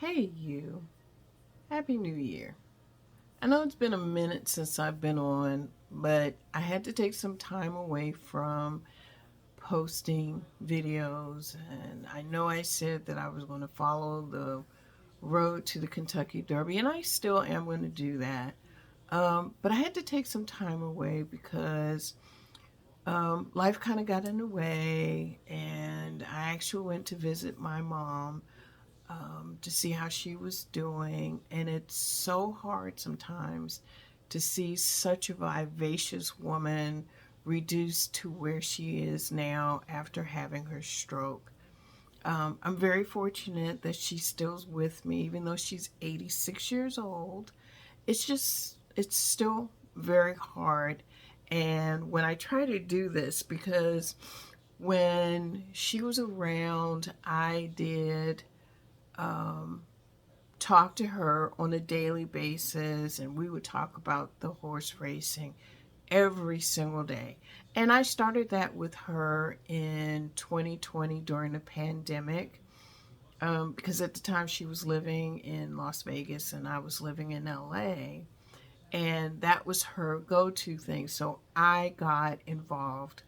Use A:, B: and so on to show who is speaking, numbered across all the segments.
A: Hey, you. Happy New Year. I know it's been a minute since I've been on, but I had to take some time away from posting videos. And I know I said that I was going to follow the road to the Kentucky Derby, and I still am going to do that. But I had to take some time away because life kind of got in the way, and I actually went to visit my mom to see how she was doing. And it's so hard sometimes to see such a vivacious woman reduced to where she is now after having her stroke. I'm very fortunate that she's still with me, even though she's 86 years old. It's still very hard. And when I try to do this, because when she was around, I did um, talk to her on a daily basis, and we would talk about the horse racing every single day. And I started that with her in 2020 during the pandemic, because at the time she was living in Las Vegas and I was living in LA, and that was her go to thing. So I got involved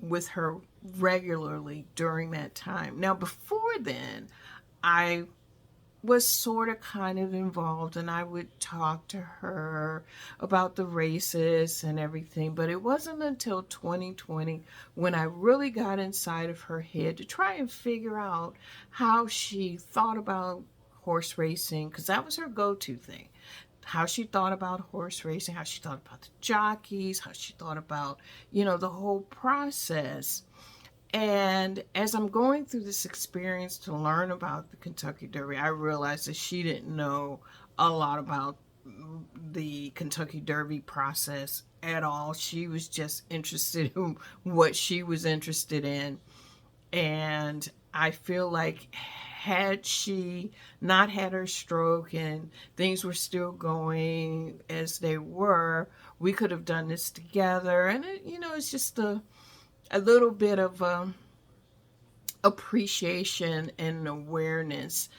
A: with her regularly during that time. Now, before then, I was sort of kind of involved, and I would talk to her about the races and everything, but it wasn't until 2020 when I really got inside of her head to try and figure out how she thought about horse racing, because that was her go-to thing. How she thought about horse racing, how she thought about the jockeys, how she thought about, the whole process. And as I'm going through this experience to learn about the Kentucky Derby, I realized that she didn't know a lot about the Kentucky Derby process at all. She was just interested in what she was interested in. And I feel like had she not had her stroke and things were still going as they were, we could have done this together. And, it's just a little bit of appreciation and awareness.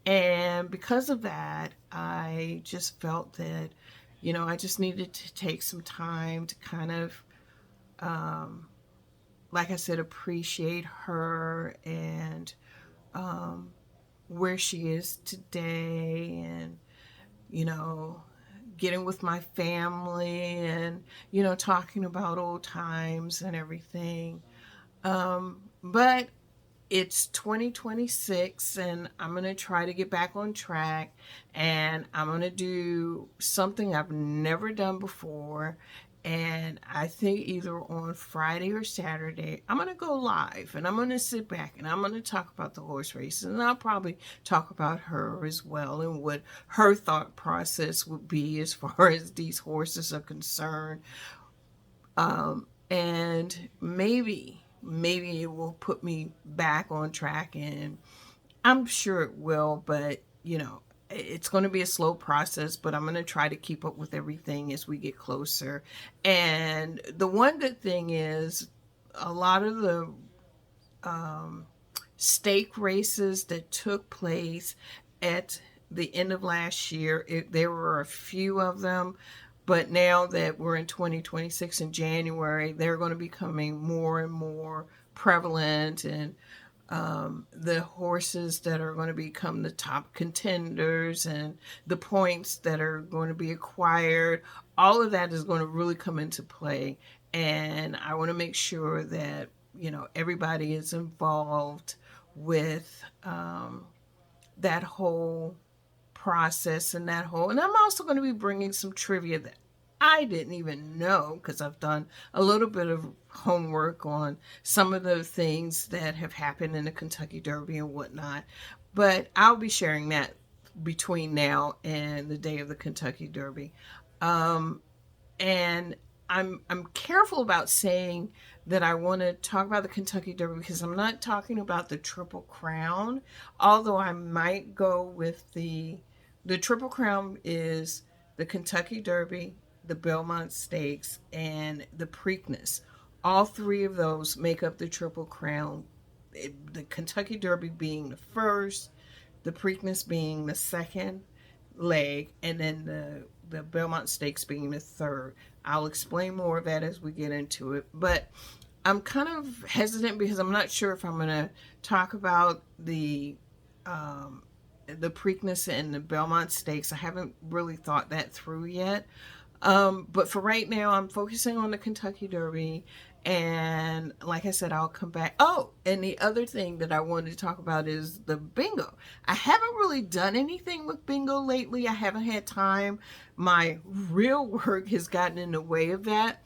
A: And because of that, I just felt that, I just needed to take some time to kind of, um, like I said, appreciate her and where she is today, and, you know, getting with my family and, talking about old times and everything. But it's 2026, and I'm going to try to get back on track, and I'm going to do something I've never done before. And I think either on Friday or Saturday, I'm going to go live, and I'm going to sit back and I'm going to talk about the horse races. And I'll probably talk about her as well and what her thought process would be as far as these horses are concerned. And maybe it will put me back on track, and I'm sure it will, but it's going to be a slow process, but I'm going to try to keep up with everything as we get closer. And the one good thing is a lot of the stake races that took place at the end of last year, there were a few of them, but now that we're in 2026 in January, they're going to be becoming more and more prevalent. And the horses that are going to become the top contenders and the points that are going to be acquired, all of that is going to really come into play. And I want to make sure that, everybody is involved with that whole process and and I'm also going to be bringing some trivia that I didn't even know, because I've done a little bit of homework on some of the things that have happened in the Kentucky Derby and whatnot. But I'll be sharing that between now and the day of the Kentucky Derby. Um, and I'm careful about saying that I want to talk about the Kentucky Derby, because I'm not talking about the Triple Crown, although I might go with the Triple Crown is the Kentucky Derby, the Belmont Stakes, and the Preakness. All three of those make up the Triple Crown. The Kentucky Derby being the first, the Preakness being the second leg, and then the Belmont Stakes being the third. I'll explain more of that as we get into it, but I'm kind of hesitant because I'm not sure if I'm going to talk about the Preakness and the Belmont Stakes. I haven't really thought that through yet. But for right now, I'm focusing on the Kentucky Derby. And like I said, I'll come back. Oh, and the other thing that I wanted to talk about is the bingo. I haven't really done anything with bingo lately. I haven't had time. My real work has gotten in the way of that.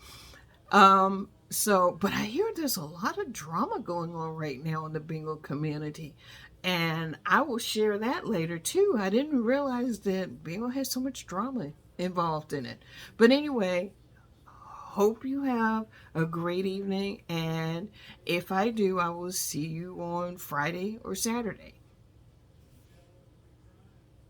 A: But I hear there's a lot of drama going on right now in the bingo community. And I will share that later too. I didn't realize that bingo has so much drama involved in it. But anyway, hope you have a great evening. And if I do, I will see you on Friday or Saturday.